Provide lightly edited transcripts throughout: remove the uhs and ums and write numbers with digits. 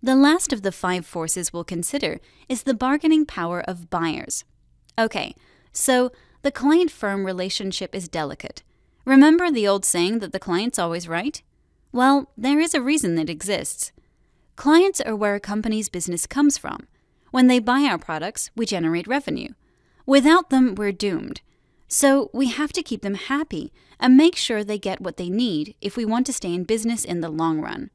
The last of the 5 forces we'll consider is the bargaining power of buyers. Okay, so the client-firm relationship is delicate. Remember the old saying that the client's always right? Well, there is a reason it exists. Clients are where a company's business comes from. When they buy our products, we generate revenue. Without them, we're doomed. So we have to keep them happy and make sure they get what they need if we want to stay in business in the long run.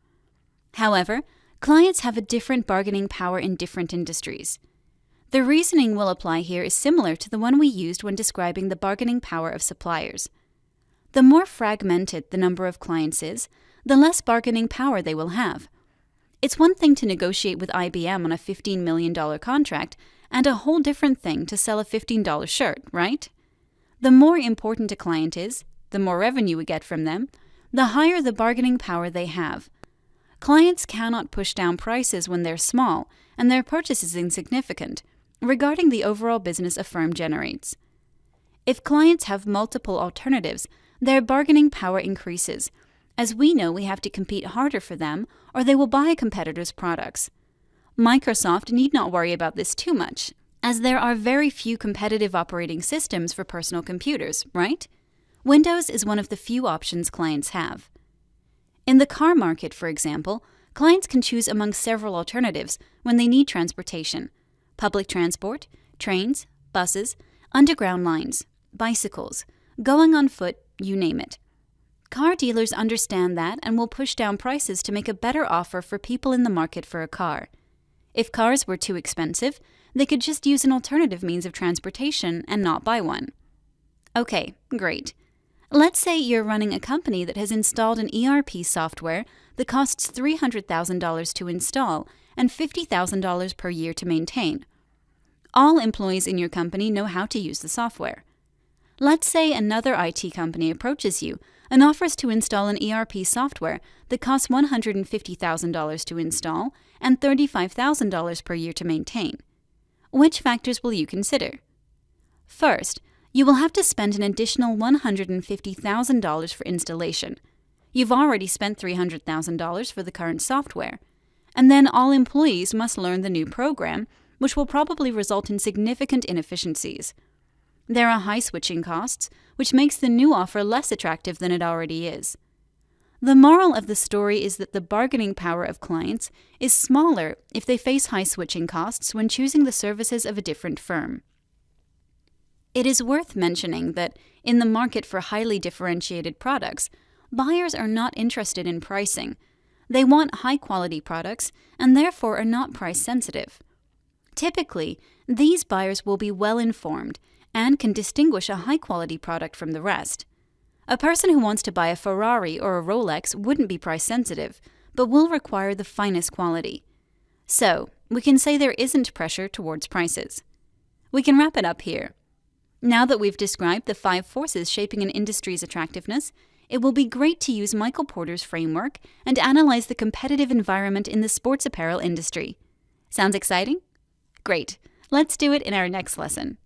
However, clients have a different bargaining power in different industries. The reasoning we'll apply here is similar to the one we used when describing the bargaining power of suppliers. The more fragmented the number of clients is, the less bargaining power they will have. It's one thing to negotiate with IBM on a $15 million contract, and a whole different thing to sell a $15 shirt, right? The more important a client is, the more revenue we get from them, the higher the bargaining power they have. Clients cannot push down prices when they're small and their purchase is insignificant, regarding the overall business a firm generates. If clients have multiple alternatives, their bargaining power increases, as we know we have to compete harder for them or they will buy a competitor's products. Microsoft need not worry about this too much, as there are very few competitive operating systems for personal computers, right? Windows is one of the few options clients have. In the car market, for example, clients can choose among several alternatives when they need transportation: public transport, trains, buses, underground lines, bicycles, going on foot, you name it. Car dealers understand that and will push down prices to make a better offer for people in the market for a car. If cars were too expensive, they could just use an alternative means of transportation and not buy one. Okay, great. Let's say you're running a company that has installed an ERP software that costs $300,000 to install and $50,000 per year to maintain. All employees in your company know how to use the software. Let's say another IT company approaches you and offers to install an ERP software that costs $150,000 to install and $35,000 per year to maintain. Which factors will you consider? First, you will have to spend an additional $150,000 for installation. You've already spent $300,000 for the current software. And then all employees must learn the new program, which will probably result in significant inefficiencies. There are high switching costs, which makes the new offer less attractive than it already is. The moral of the story is that the bargaining power of clients is smaller if they face high switching costs when choosing the services of a different firm. It is worth mentioning that in the market for highly differentiated products, buyers are not interested in pricing. They want high-quality products and therefore are not price-sensitive. Typically, these buyers will be well-informed and can distinguish a high-quality product from the rest. A person who wants to buy a Ferrari or a Rolex wouldn't be price-sensitive, but will require the finest quality. So, we can say there isn't pressure towards prices. We can wrap it up here. Now that we've described the 5 forces shaping an industry's attractiveness, it will be great to use Michael Porter's framework and analyze the competitive environment in the sports apparel industry. Sounds exciting? Great. Let's do it in our next lesson.